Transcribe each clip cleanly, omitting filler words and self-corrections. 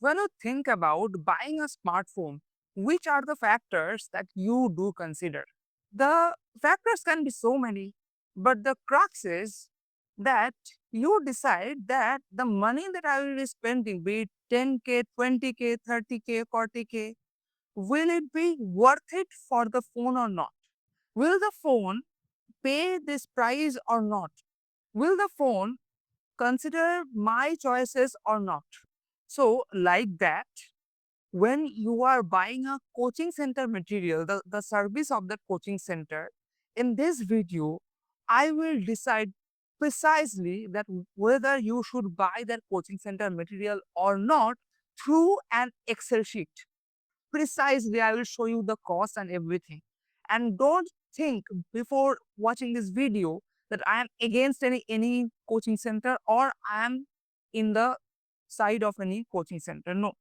when you think about buying a smartphone, which are the factors that you do consider? The factors can be so many, but the crux is that you decide that the money that I will be spending, be it 10K, 20K, 30K, 40K, will it be worth it for the phone or not? Will the phone pay this price or not? Will the phone consider my choices or not? So, like that, when you are buying a coaching center material, the service of the coaching center, in this video, I will decide precisely that whether you should buy that coaching center material or not through an Excel sheet. Precisely, I will show you the cost and everything. And don't think before watching this video that I am against any coaching center or I am in the side of any coaching center. No,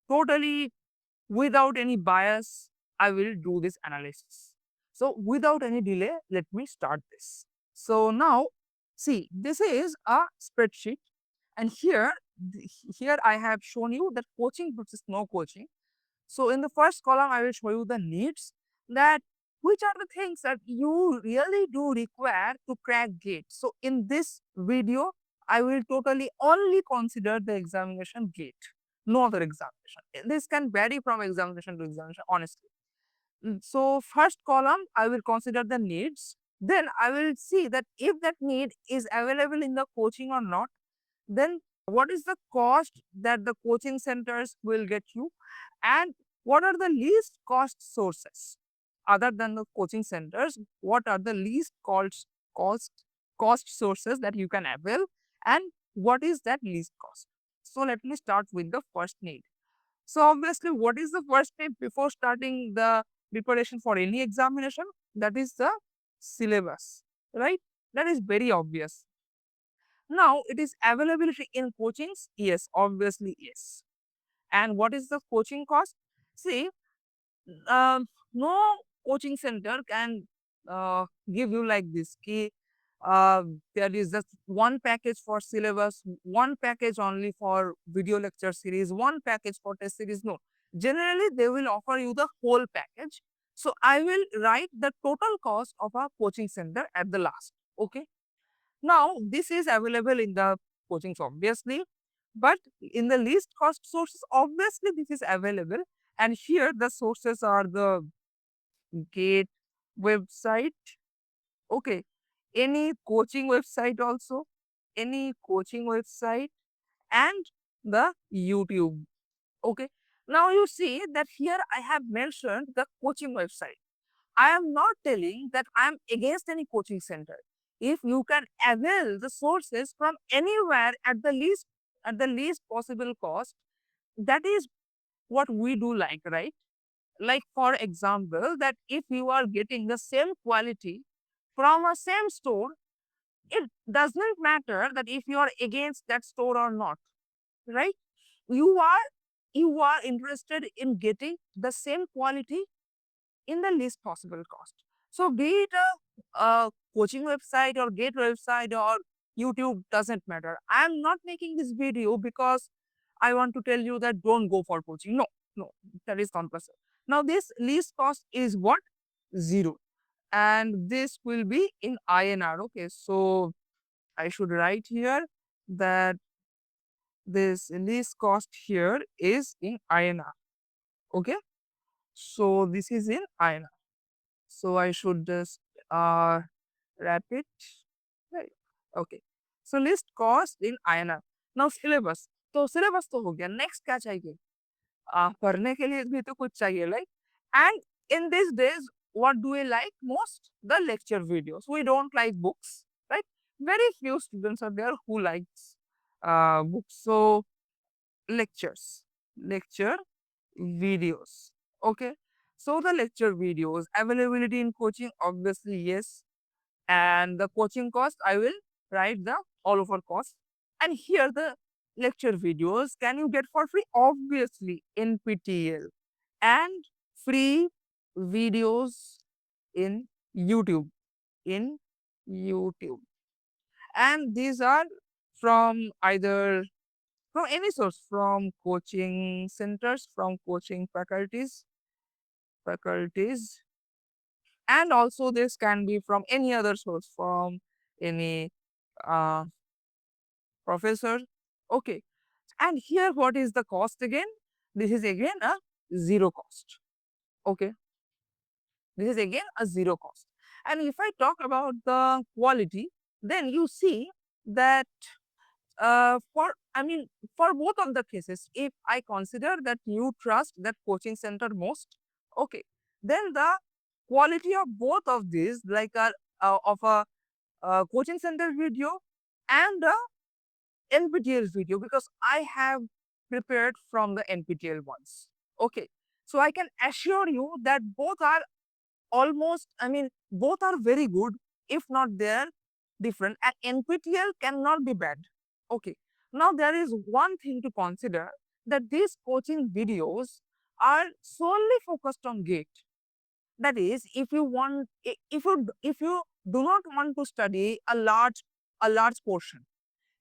totally without any bias, I will do this analysis. So without any delay, let me start this. So now, see, this is a spreadsheet, and here I have shown you that coaching versus no coaching. So in the first column, I will show you the needs, that which are the things that you really do require to crack GATE. So in this video, I will totally only consider the examination GATE, no other examination. This can vary from examination to examination, honestly. So first column, I will consider the needs. Then I will see that if that need is available in the coaching or not, then what is the cost that the coaching centers will get you, and what are the least cost sources other than the coaching centers? What are the least cost cost sources that you can avail, and what is that least cost? So let me start with the first need. So obviously, what is the first step before starting the preparation for any examination? That is the syllabus, right? That is very obvious. Now, it is availability in coachings? Yes, obviously, yes. And what is the coaching cost? See, no coaching center can give you like this. There is just one package for syllabus, one package only for video lecture series, one package for test series. No, generally they will offer you the whole package. So I will write the total cost of a coaching center at the last. Okay. Now, this is available in the coachings, obviously, but in the least cost sources, obviously, this is available. And here, the sources are the GATE website, okay, any coaching website also, any coaching website, and the YouTube, okay. Now, you see that here I have mentioned the coaching website. I am not telling that I am against any coaching center. If you can avail the sources from anywhere at the least possible cost, that is what we do like, right? Like for example, that if you are getting the same quality from a same store, it doesn't matter that if you are against that store or not, right? You are you are interested in getting the same quality in the least possible cost. So be it a coaching website or gate website or YouTube, doesn't matter. I am not making this video because I want to tell you that don't go for coaching. No, no, that is not possible. Now this least cost is what? Zero. And this will be in INR. Okay, so I should write here that this least cost here is in INR. Okay, so this is in INR. So I should just wrap it. Right. Okay. So list cost in INR. Now syllabus. तो syllabus तो हो गया. Next क्या चाहिए? पढ़ने के लिए भी तो कुछ चाहिए, right? And in these days, what do we like most? The lecture videos. We don't like books, right? Very few students are there who likes books. So lectures, lecture videos. Okay. So the lecture videos, availability in coaching, obviously yes. And the coaching cost, I will write the all over cost. And here the lecture videos, can you get for free? Obviously NPTEL and free videos in YouTube, in YouTube. And these are from either from any source, from coaching centers, from coaching faculties, and also this can be from any other source, from any uh, professor. Okay, and here what is the cost again? This is again a zero cost. Okay, this is again a zero cost. And if I talk about the quality, then you see that for both of the cases, if I consider that you trust that coaching center most, okay, then the quality of both of these, like of a coaching center video and a NPTEL video, because I have prepared from the NPTEL ones. Okay, so I can assure you that both are almost, both are very good, if not they're different. And NPTEL cannot be bad. Okay, now there is one thing to consider, that these coaching videos are solely focused on GATE. That is, if you want, if you do not want to study a large portion,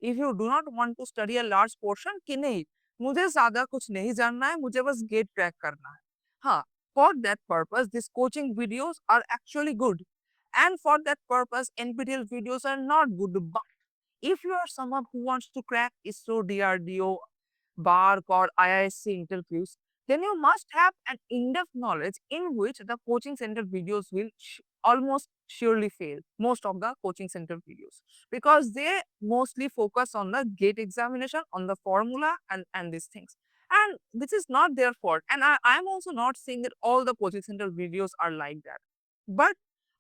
if you do not want to study a large portion, कि नहीं मुझे ज्यादा कुछ नहीं जानना है, मुझे बस गेट क्रैक करना है, हाँ, for that purpose these coaching videos are actually good, and for that purpose NPTEL videos are not good. But if you are someone who wants to crack ISRO, DRDO, BARC or IISc interviews, then you must have an in-depth knowledge in which the coaching center videos will almost surely fail, most of the coaching center videos, because they mostly focus on the gate examination, on the formula and these things. And this is not their fault. And I'm also not saying that all the coaching center videos are like that. But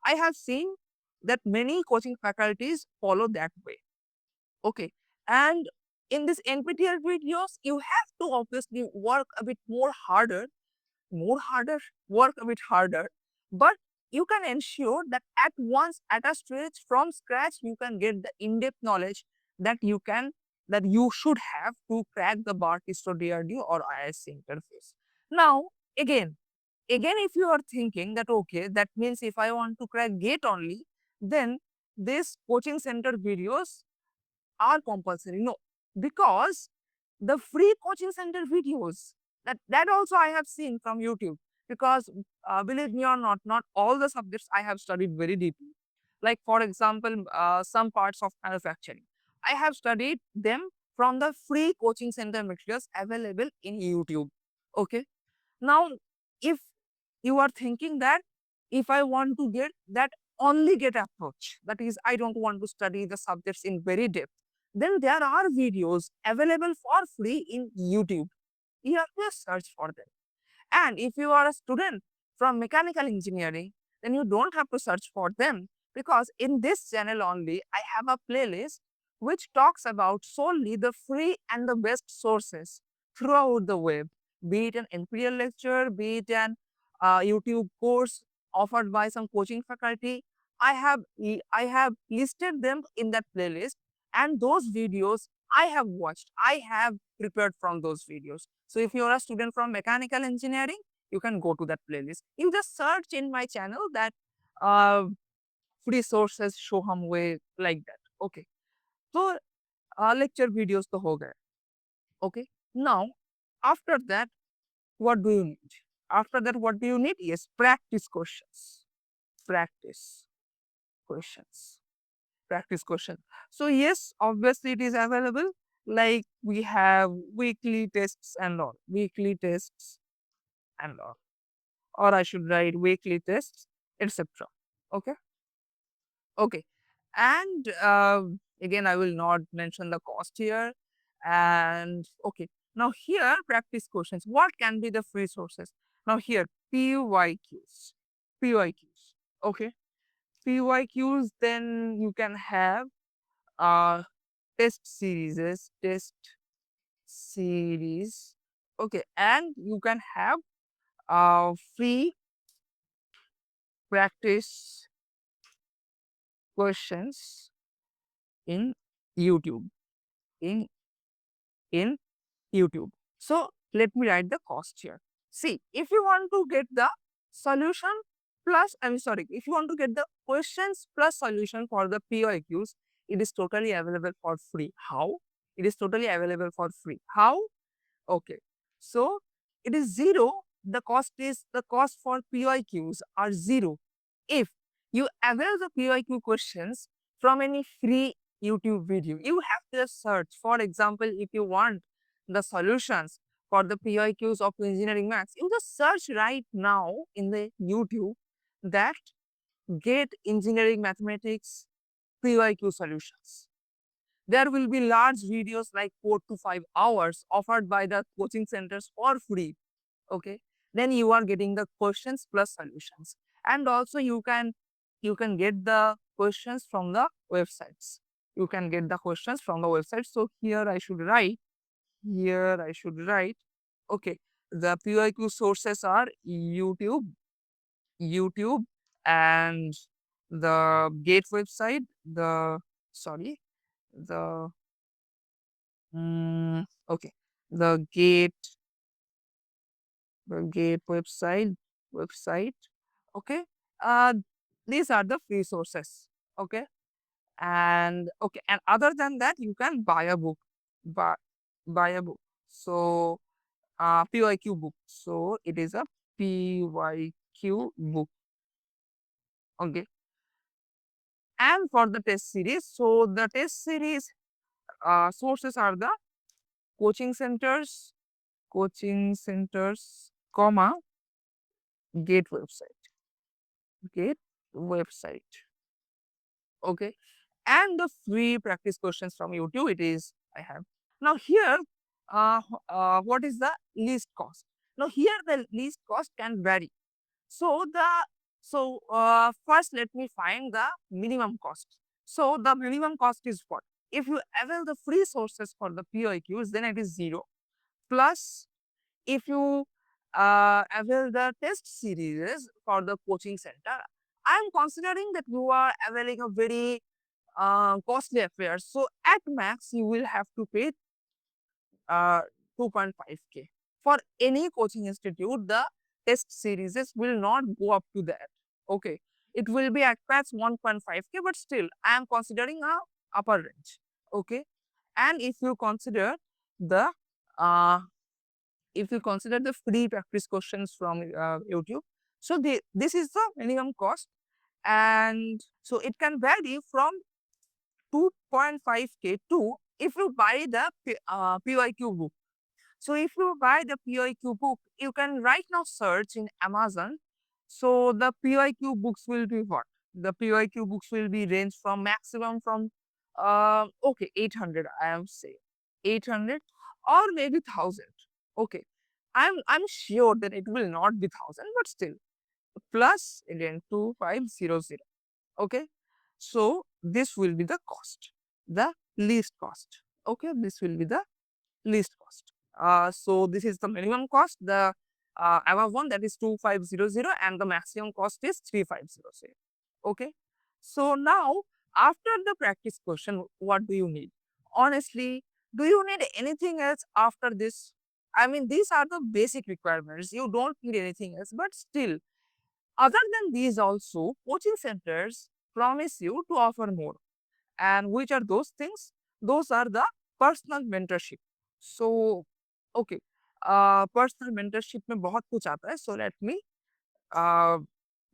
I have seen that many coaching faculties follow that way. Okay. And in this NPTEL videos, you have to obviously work a bit more harder, work a bit harder, but you can ensure that at once, at a stage from scratch, you can get the in-depth knowledge that you should have to crack the BARC, ISRO, DRDO or IISc interface. Now, again, if you are thinking that okay, that means if I want to crack GATE only, then these coaching center videos are compulsory. No, because the free coaching center videos, that also I have seen from YouTube, because believe me or not all the subjects I have studied very deeply. Like for example, some parts of manufacturing, I have studied them from the free coaching center materials available in YouTube. Okay, now if you are thinking that if I want to get that only get approach, that is I don't want to study the subjects in very depth, then there are videos available for free in YouTube. You have to search for them. And if you are a student from mechanical engineering, then you don't have to search for them, because in this channel only, I have a playlist which talks about solely the free and the best sources throughout the web, be it an NPTEL lecture, be it an YouTube course offered by some coaching faculty. I have listed them in that playlist, and those videos I have watched, I have prepared from those videos. So if you're a student from mechanical engineering, you can go to that playlist. You just search in my channel that uh, free sources show hum way, like that. Okay. So lecture videos to ho gaye. Okay. Now, after that, what do you need? After that, what do you need? Yes, practice questions. Practice questions. Practice question. So yes, obviously it is available. Like we have weekly tests and all. Weekly tests and all. Or I should write weekly tests, etc. Okay. Okay. And again, I will not mention the cost here. And okay. Now here, practice questions. What can be the free sources? Now here, PYQs. PYQs. Okay. PYQs, then you can have test series. Okay. And you can have free practice questions in YouTube. In in YouTube. So let me write the cost here. See, if you want to get the solution plus, if you want to get the questions plus solution for the PYQs, it is totally available for free. How? It is totally available for free. How? Okay. So it is zero. The cost for PYQs are zero if you avail the PYQ questions from any free YouTube video. You have to just search. For example, if you want the solutions for the PYQs of engineering maths, you just search right now in the YouTube that get engineering mathematics PYQ solutions. There will be large videos like 4 to 5 hours offered by the coaching centers for free. Okay. Then you are getting the questions plus solutions. And also you can get the questions from the websites. You can get the questions from the website. So here I should write, okay, the PYQ sources are YouTube and the Gate website, sorry, the okay, the Gate website. Okay, uh, these are the free sources. Okay, and other than that, you can buy a book, buy buy a book. So PYQ book. So it is a PYQ book. Okay, and for the test series, so the test series sources are the coaching centers, comma, Gate website, Gate website. Okay, and the free practice questions from YouTube. It is I have now here. What is the least cost? Now here the least cost can vary. So first let me find the minimum cost. So the minimum cost is what? If you avail the free sources for the POQs, then it is zero. Plus, if you avail the test series for the coaching center, I am considering that you are availing a very costly affair. So at max, you will have to pay uh, 2.5K. For any coaching institute, the test series will not go up to that. Okay. It will be at max 1.5K, but still, I am considering a upper range. Okay. And the uh, if you consider the free practice questions from YouTube, so this is the minimum cost, and so it can vary from 2.5K to if you buy the PYQ book. So if you buy the PYQ book, you can right now search in Amazon. So the PYQ books will be what? The PYQ books will be range from maximum from okay 800. I am saying 800 or maybe 1,000. Okay, I'm sure that it will not be 1,000, but still plus again 2,500. Okay, so this will be the cost, the least cost. Okay, this will be the least cost. So this is the minimum cost, the above one, that is 2,500, and the maximum cost is 3,500. Okay. So now after the practice question, what do you need? Honestly, do you need anything else after this? I mean, these are the basic requirements. You don't need anything else, but still, other than these also, coaching centers promise you to offer more. And which are those things? Those are the personal mentorship. So, okay, personal mentorship में बहुत कुछ आता है. So let me uh,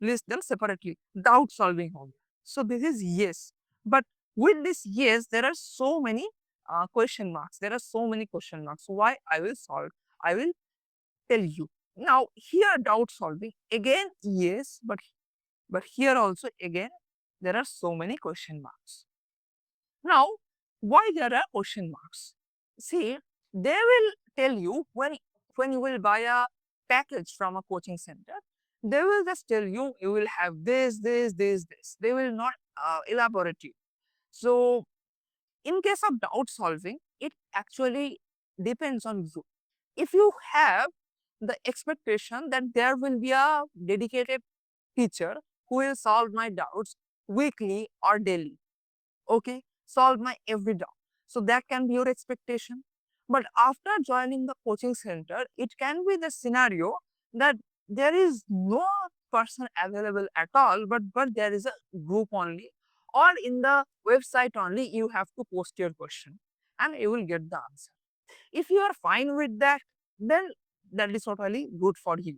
list them separately. Doubt solving हो गया. So this is yes, but with this yes, there are so many question marks. There are so many question marks. Why? I will solve. I will tell you. Now here doubt solving again yes, but here also again there are so many question marks. Now, why there are question marks? See, they will tell you when you will buy a package from a coaching center, they will just tell you you will have this. They will not elaborate you. So, in case of doubt solving, it actually depends on you. If you have the expectation that there will be a dedicated teacher who will solve my doubts weekly or daily, okay, solve my every doubt, so that can be your expectation. But after joining the coaching center, it can be the scenario that there is no person available at all, but there is a group only, or in the website only you have to post your question. and you will get the answer. If you are fine with that, then that is totally good for you.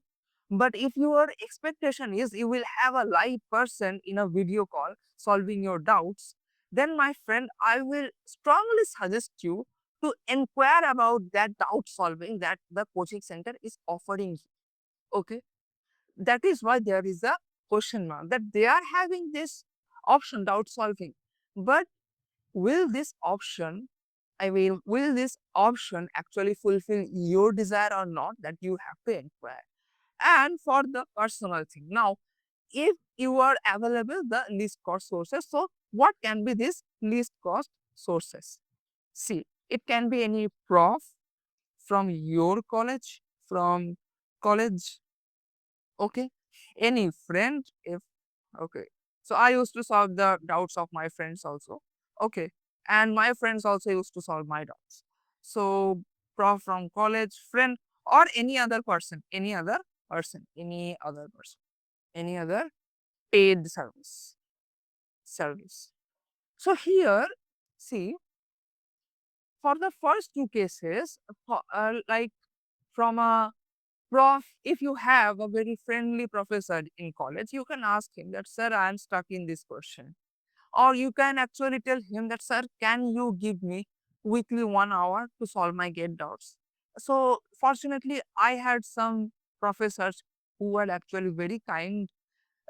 But if your expectation is you will have a live person in a video call solving your doubts, then my friend, I will strongly suggest you to inquire about that doubt solving that the coaching center is offering you. Okay. That is why there is a question mark that they are having this option doubt solving. But will this option, will this option actually fulfill your desire or not? That you have to inquire. And for the personal thing, now, if you are available the least cost sources, so what can be this least cost sources? See, it can be any prof from your college, from college, okay, any friend, if, okay. So I used to solve the doubts of my friends also, okay, and my friends also used to solve my doubts. So prof from college, friend, or any other person, any other person, any other person, any other paid service. So here, see, for the first two cases, like from a prof, if you have a very friendly professor in college, you can ask him that, sir, I am stuck in this question. Or you can actually tell him that, sir, can you give me weekly 1 hour to solve my gate doubts? So fortunately, I had some professors who were actually very kind.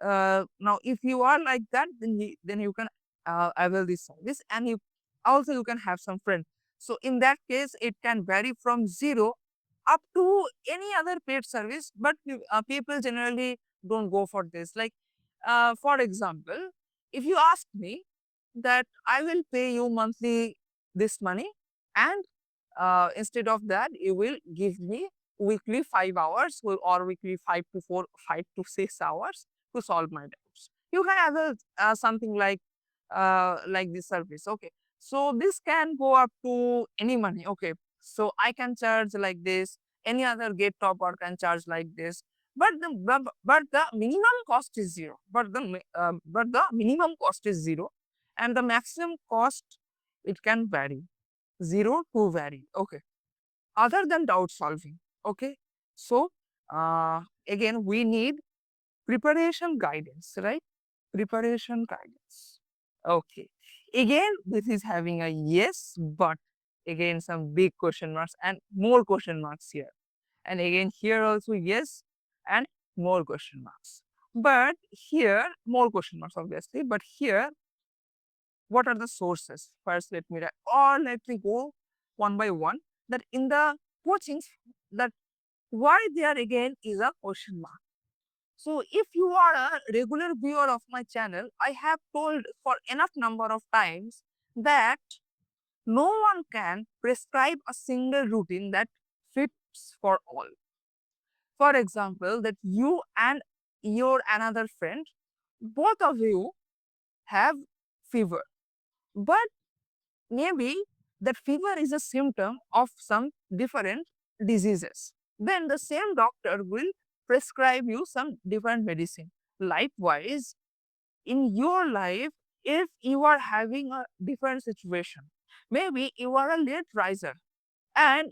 Now, if you are like that, then you can avail this service, and you also you can have some friends. So in that case, it can vary from zero up to any other paid service, but people generally don't go for this. Like, for example, if you ask me that I will pay you monthly this money, and instead of that, you will give me weekly 5 hours or weekly 5 to 6 hours to solve my doubts. You can have something like this service. Okay, so this can go up to any money. Okay, so I can charge like this. Any other gate topper can charge like this. But the minimum cost is zero. But the minimum cost is zero, and the maximum cost, it can vary, zero to vary. Okay, other than doubt solving. Okay, so again we need preparation guidance, right? Preparation guidance. Okay. Again, this is having a yes, but again, some big question marks and more question marks here. And again, here also yes, and more question marks. But here, more question marks, obviously. But here, what are the sources? First, let me write, or let me go one by one. That in the coachings, that why there again is a question mark. So if you are a regular viewer of my channel, I have told for enough number of times that no one can prescribe a single routine that fits for all. For example, that you and your another friend, both of you have fever, but maybe that fever is a symptom of some different diseases. Then the same doctor will prescribe you some different medicine. Likewise, in your life, if you are having a different situation, maybe you are a late riser and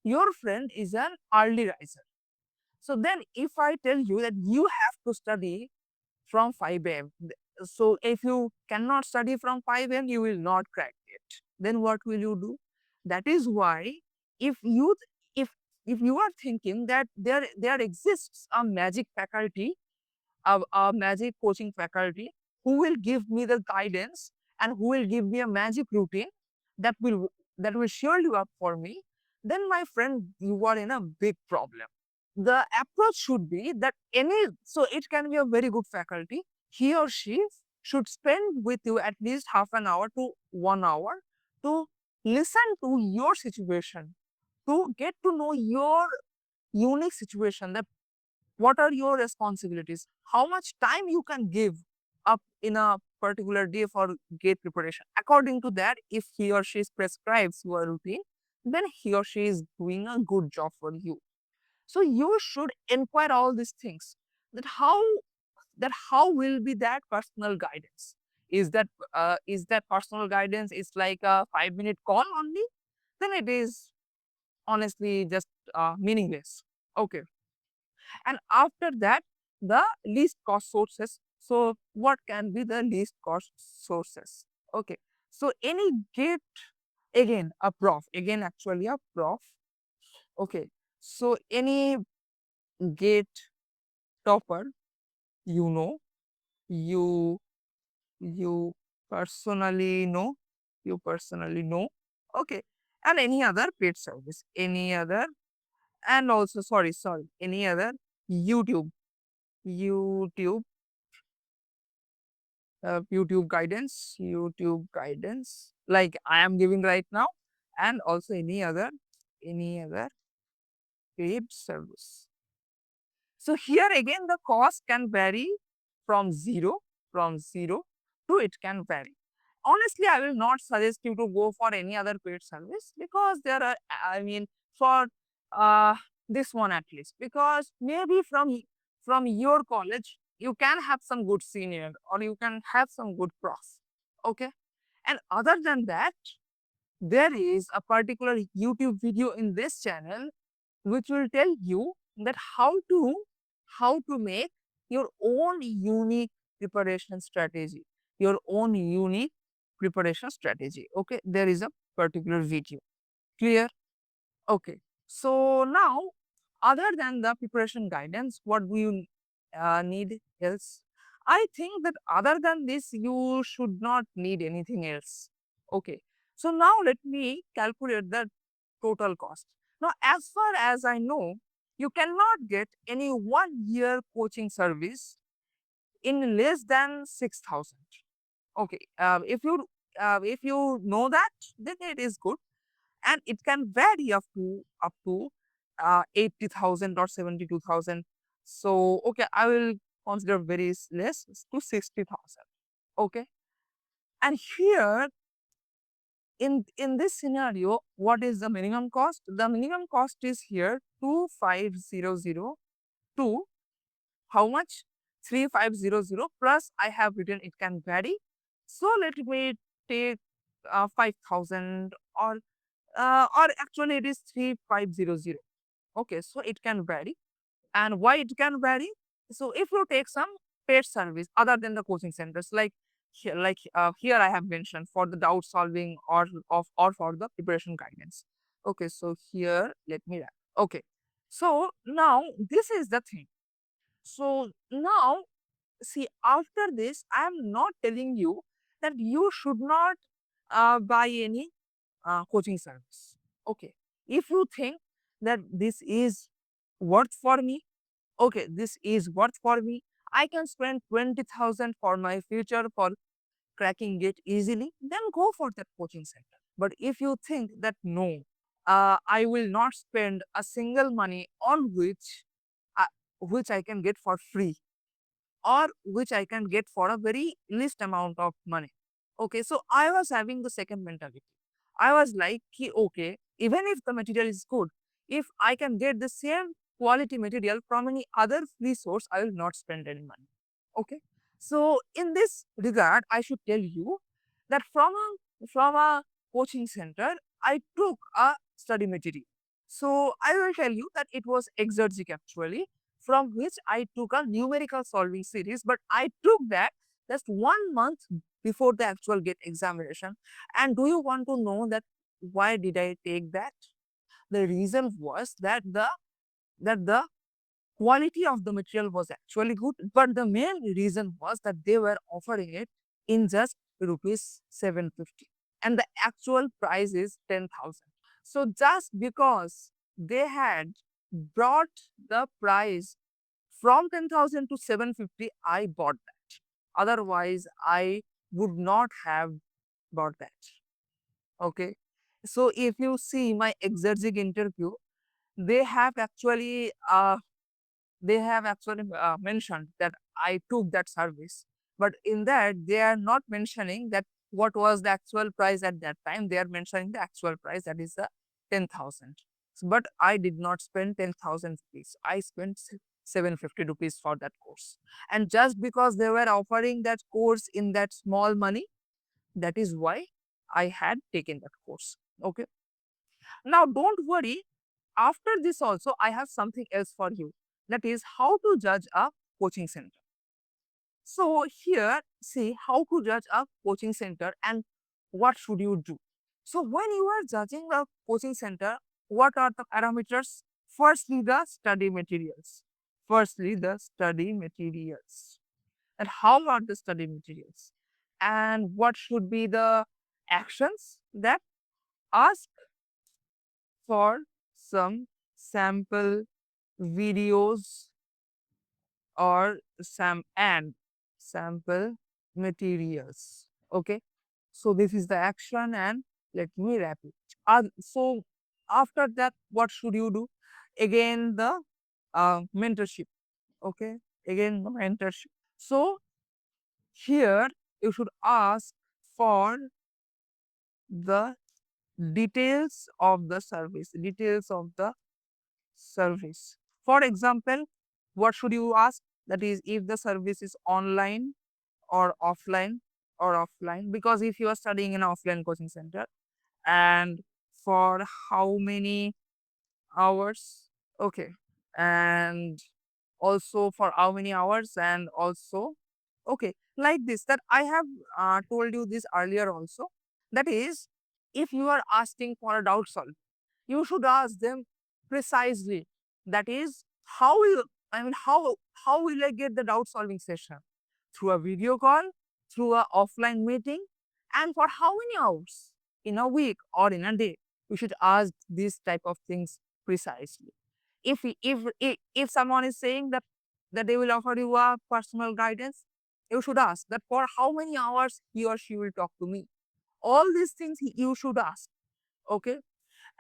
your friend is an early riser. So then if I tell you that you have to study from 5 a.m., so if you cannot study from 5 a.m., you will not crack it. Then what will you do? That is why if you if if you are thinking that there exists a magic faculty, a magic coaching faculty who will give me the guidance and who will give me a magic routine that will surely work for me, then my friend, you are in a big problem. The approach should be that so it can be a very good faculty. He or she should spend with you at least half an hour to 1 hour to listen to your situation, to get to know your unique situation, that what are your responsibilities, how much time you can give up in a particular day for gate preparation. According to that, if he or she prescribes your routine, then he or she is doing a good job for you. So you should inquire all these things, that how will be that personal guidance. is that personal guidance is like a 5-minute call only, then it is honestly just meaningless. Okay. And after that, the least cost sources. So what can be the least cost sources? Okay. So any gate, again a prof, again actually a prof. Okay. So any gate topper, you know, you you personally know, you personally know. Okay. And any other paid service, any other, and also sorry, any other YouTube, YouTube YouTube guidance like I am giving right now, and also any other paid service. So here again the cost can vary from zero to it can vary. Honestly, I will not suggest you to go for any other paid service because there are, I mean, for uh, this one at least, because maybe from your college you can have some good senior or you can have some good prof. Okay. And other than that, there is a particular YouTube video in this channel which will tell you that how to make your own unique preparation strategy, your own unique preparation strategy. Okay, there is a particular video. Clear? Okay. So now, other than the preparation guidance, what do you need else? I think that other than this, you should not need anything else. Okay. So now let me calculate the total cost. Now, as far as I know, you cannot get any 1 year coaching service in less than 6,000. Okay. If you know that, then it is good, and it can vary up to 80,000 or 72,000. So okay, I will consider very less to 60,000. Okay, and here in this scenario, what is the minimum cost? The minimum cost is here 2500 to how much? 3500 plus I have written it can vary. So let me take 5,000 or actually it is 3500. Okay, so it can vary. And why it can vary? So if you take some paid service other than the coaching centers, here I have mentioned for the doubt solving or for the preparation guidance. Okay, so here let me write. Okay, so now this is the thing. So now see, after this I am not telling you that you should not buy any coaching service. Okay, if you think that this is worth for me, okay, this is worth for me, I can spend 20,000 for my future for cracking it easily, then go for that coaching center. But if you think that no, I will not spend a single money on which I can get for free, or which I can get for a very least amount of money. Okay, so I was having the second mentality. I was like, okay, even if the material is good, if I can get the same quality material from any other free source, I will not spend any money. Okay, so in this regard, I should tell you that from a coaching center, I took a study material. So I will tell you that it was exergic actually, from which I took a numerical solving series, but I took that just 1 month before the actual GATE examination. And do you want to know that why did I take that? The reason was that the quality of the material was actually good, but the main reason was that they were offering it in just rupees 750, and the actual price is 10,000. So just because they had brought the price from 10,000 to 750, I bought that. Otherwise, I would not have bought that. Okay. So if you see my exergic interview, they have actually mentioned that I took that service, but in that they are not mentioning that what was the actual price at that time. They are mentioning the actual price, that is the 10,000. But I did not spend 10,000 rupees. I spent 750 rupees for that course. And just because they were offering that course in that small money, that is why I had taken that course. Okay. Now, don't worry. After this also, I have something else for you. That is how to judge a coaching center. So here, see how to judge a coaching center and what should you do. So when you are judging a coaching center, what are the parameters? Firstly, the study materials. Firstly, the study materials. And how are the study materials? And what should be the actions that ask for some sample videos or sample materials. Okay. So this is the action and let me wrap it. So after that, what should you do? Again, the mentorship. Okay. Again, the mentorship. So here you should ask for the details of the service, details of the service. For example, what should you ask? That is, if the service is online or offline because if you are studying in an offline coaching center, and for how many hours, okay, and also for how many hours, and also, okay, like this, that I have told you this earlier also. That is, if you are asking for a doubt solve, you should ask them precisely. That is, how will I mean how will I get the doubt solving session? Through a video call, through a offline meeting, and for how many hours? In a week or in a day? You should ask these type of things precisely. If someone is saying that they will offer you a personal guidance, you should ask that for how many hours he or she will talk to me. All these things you should ask. Okay.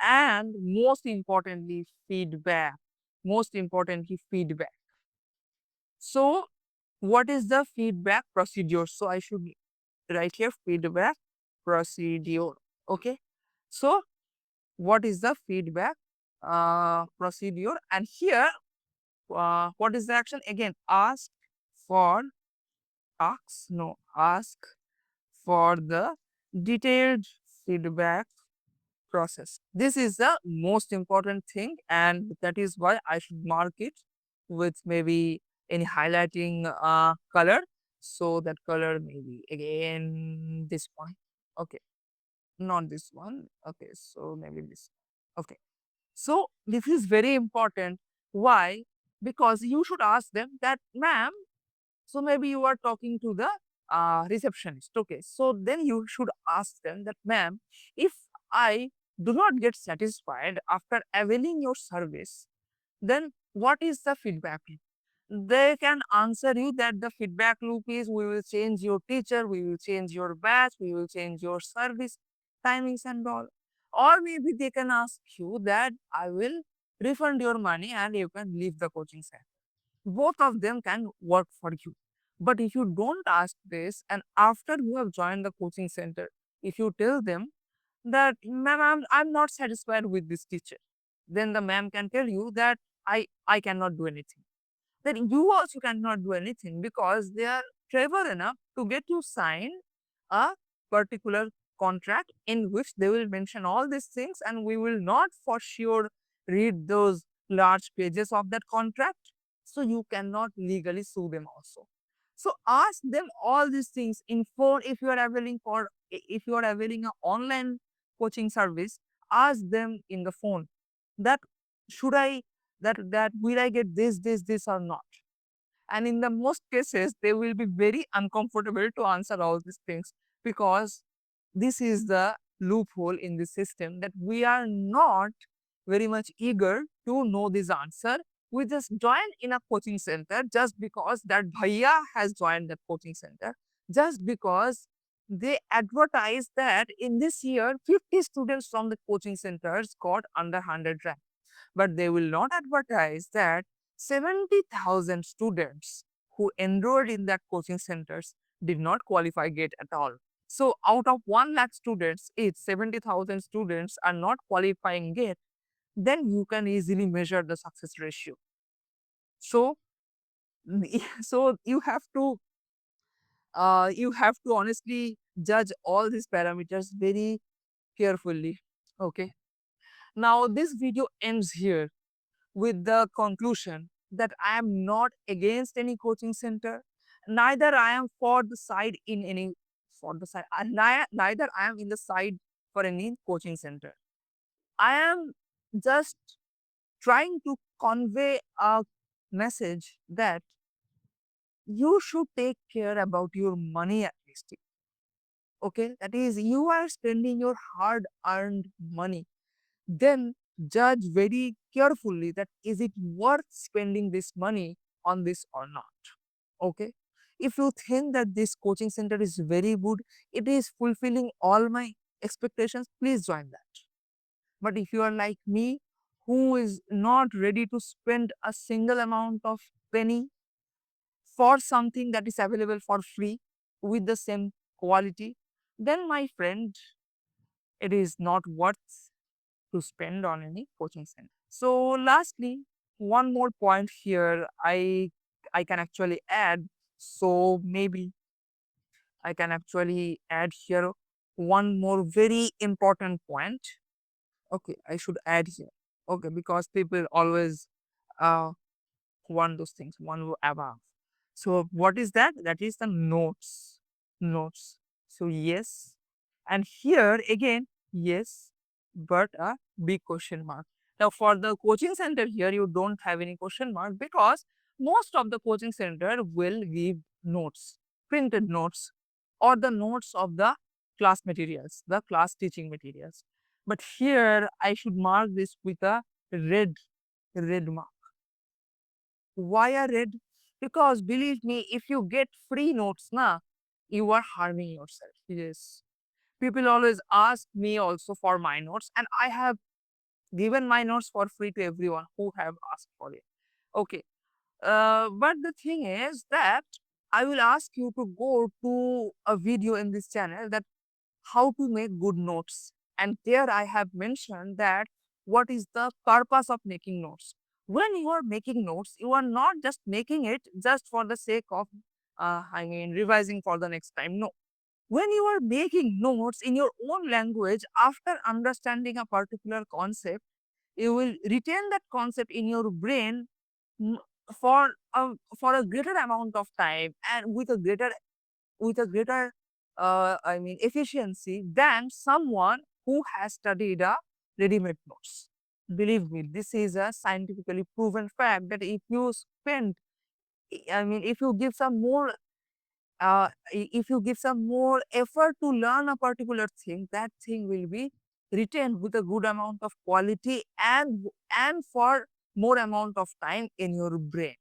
And most importantly, feedback. Most importantly, feedback. So what is the feedback procedure? So I should write here feedback procedure. Okay. So what is the feedback procedure? And here, what is the action? Again, for ask for the detailed feedback process. This is the most important thing, and that is why I should mark it with maybe any highlighting color. So that color maybe again this one. Okay, not this one. Okay, so maybe this. Okay, so this is very important. Why? Because you should ask them that, ma'am, so maybe you are talking to the receptionist. Okay, so then you should ask them that, ma'am, if I do not get satisfied after availing your service, then what is the feedback loop? They can answer you that the feedback loop is, we will change your teacher, we will change your batch, we will change your service timings and all. Or maybe they can ask you that I will refund your money and you can leave the coaching center. Both of them can work for you. But if you don't ask this, and after you have joined the coaching center, if you tell them that, ma'am, I'm not satisfied with this teacher, then the ma'am can tell you that I cannot do anything. Then you also cannot do anything because they are clever enough to get you sign a particular contract in which they will mention all these things, and we will not for sure read those large pages of that contract. So you cannot legally sue them also. So ask them all these things in phone. If you are availing an online coaching service, ask them in the phone that, should I that will I get this or not? And in the most cases, they will be very uncomfortable to answer all these things, because this is the loophole in the system, that we are not very much eager to know this answer. We just join in a coaching center just because that bhaiya has joined that coaching center, just because they advertise that in this year 50 students from the coaching centers got under 100 rank. But they will not advertise that 70,000 students who enrolled in that coaching centers did not qualify GATE at all. So out of 1 lakh students, if 70,000 students are not qualifying GATE, then you can easily measure the success ratio. So, so you have to honestly judge all these parameters very carefully. Okay. Now this video ends here with the conclusion that I am not against any coaching center, neither I am for the side in any for the side, neither I am in the side for any coaching center. I am just trying to convey a message that you should take care about your money at least. Okay, that is, you are spending your hard earned money, then judge very carefully that is it worth spending this money on this or not. Okay, if you think that this coaching center is very good, it is fulfilling all my expectations, please join that. But if you are like me, who is not ready to spend a single amount of penny for something that is available for free with the same quality, then my friend, it is not worth to spend on any coaching center. So lastly, one more point here I can actually add. So maybe I can actually add here one more very important point. Okay, I should add here. Okay, because people always uh, want those things, one above. So what is that? That is the notes. Notes. So yes. And here again, yes, but a big question mark. Now for the coaching center here, you don't have any question mark because most of the coaching center will give notes, printed notes, or the notes of the class materials, the class teaching materials. But here I should mark this with a red mark. Why a red? Because believe me, if you get free notes, na, you are harming yourself. Yes. People always ask me also for my notes, and I have given my notes for free to everyone who have asked for it. Okay. But the thing is that I will ask you to go to a video in this channel that how to make good notes. And there I have mentioned that what is the purpose of making notes. When you are making notes, you are not just making it just for the sake of, revising for the next time. No. When you are making notes in your own language, after understanding a particular concept, you will retain that concept in your brain mm, for a greater amount of time and with a greater efficiency than someone who has studied a ready-made notes. Believe me, this is a scientifically proven fact that if you spend, if you give some more, if you give some more effort to learn a particular thing, that thing will be retained with a good amount of quality and for more amount of time in your brain.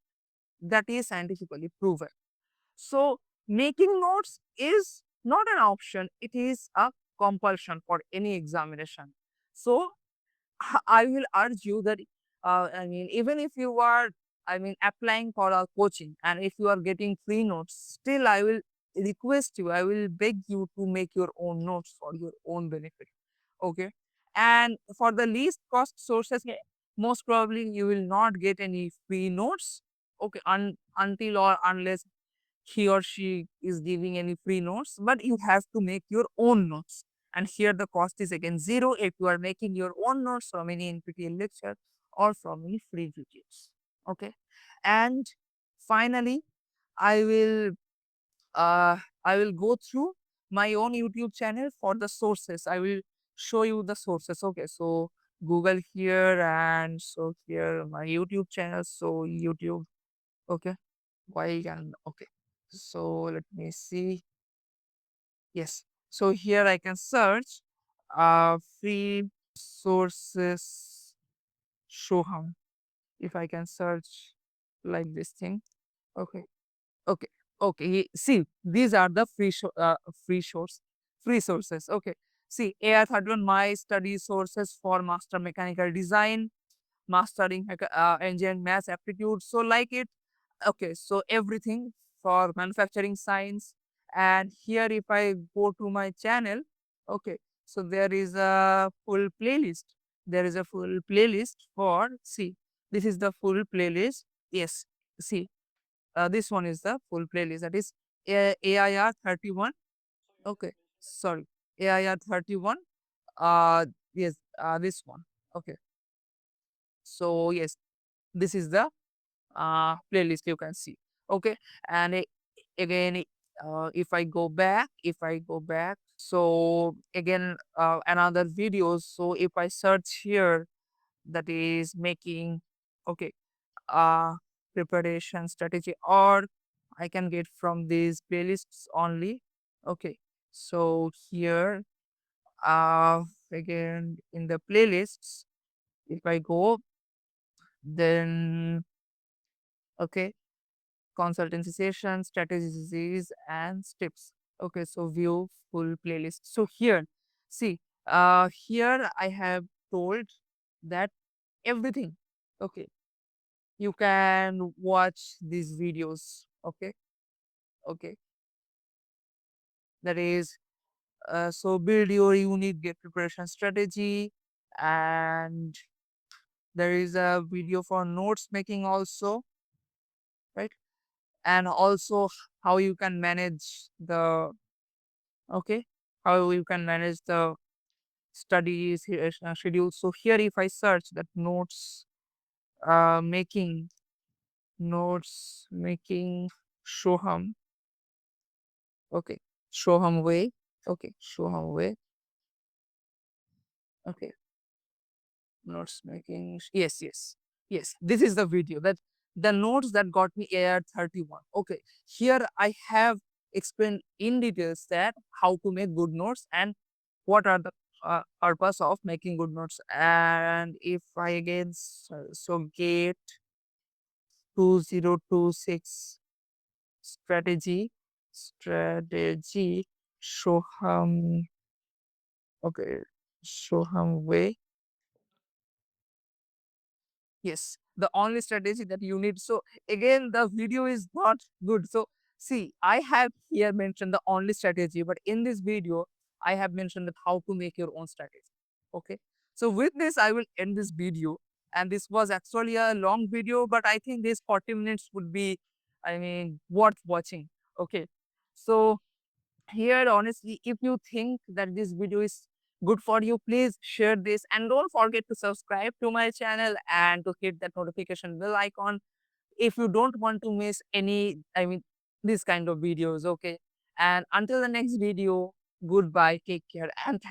That is scientifically proven. So making notes is not an option, it is a compulsion for any examination. So I will urge you that, even if you are, applying for a coaching and if you are getting free notes, still I will request you, I will beg you to make your own notes for your own benefit. Okay. And for the least cost sources, most probably you will not get any free notes. Okay. Until or unless he or she is giving any free notes, but you have to make your own notes. And here the cost is again zero if you are making your own notes from any NPTEL lecture or from any free videos. Okay. And finally, I will I will go through my own YouTube channel for the sources. I will show you the sources. Okay. So Google here and so here my YouTube channel. So YouTube. Okay. Why can okay. So let me see. Yes. So here I can search free sources Shoham. If I can search like this thing. Okay. Okay. Okay. See, these are the free sources. Okay. See, AIR-31 my study sources for master mechanical design, mastering engineering maths aptitude. So like it. Okay, so everything for manufacturing science. And here if I go to my channel, okay, so there is a full playlist. There is a full playlist for, see, this is the full playlist Yes, see, this one is the full playlist. That is AIR 31. Okay, sorry, AIR 31. Yes, this one. Okay, so yes, this is the playlist you can see. Okay, and again, if I go back, so again, another videos. So if I search here, that is making, okay, uh preparation strategy, or I can get from these playlists only. Okay, so here, uh again in the playlists, if I go, then okay, consultancy sessions, strategies, and tips. Okay, so view full playlist. So here, see, here I have told that everything. Okay, you can watch these videos. Okay, okay, that is, so build your unique get preparation strategy, and there is a video for notes making also, right? And also how you can manage the, okay, how you can manage the studies schedule. So here if I search that notes making, notes making shoham, okay, shoham way, okay, shoham way, okay, notes making, yes, yes, yes, this is the video that the notes that got me AR 31. Okay, here I have explained in details that how to make good notes and what are the purpose of making good notes. And if I again, so get 2026 strategy shoham, okay, shoham way. Yes, the only strategy that you need. So again, the video is not good. So see, I have here mentioned the only strategy, but in this video, I have mentioned that how to make your own strategy. Okay. So with this, I will end this video. And this was actually a long video, but I think this 40 minutes would be, I mean, worth watching. Okay. So here, honestly, if you think that this video is good for you, please share this and don't forget to subscribe to my channel and to hit that notification bell icon if you don't want to miss any, I mean, this kind of videos. Okay, and until the next video, goodbye, take care, and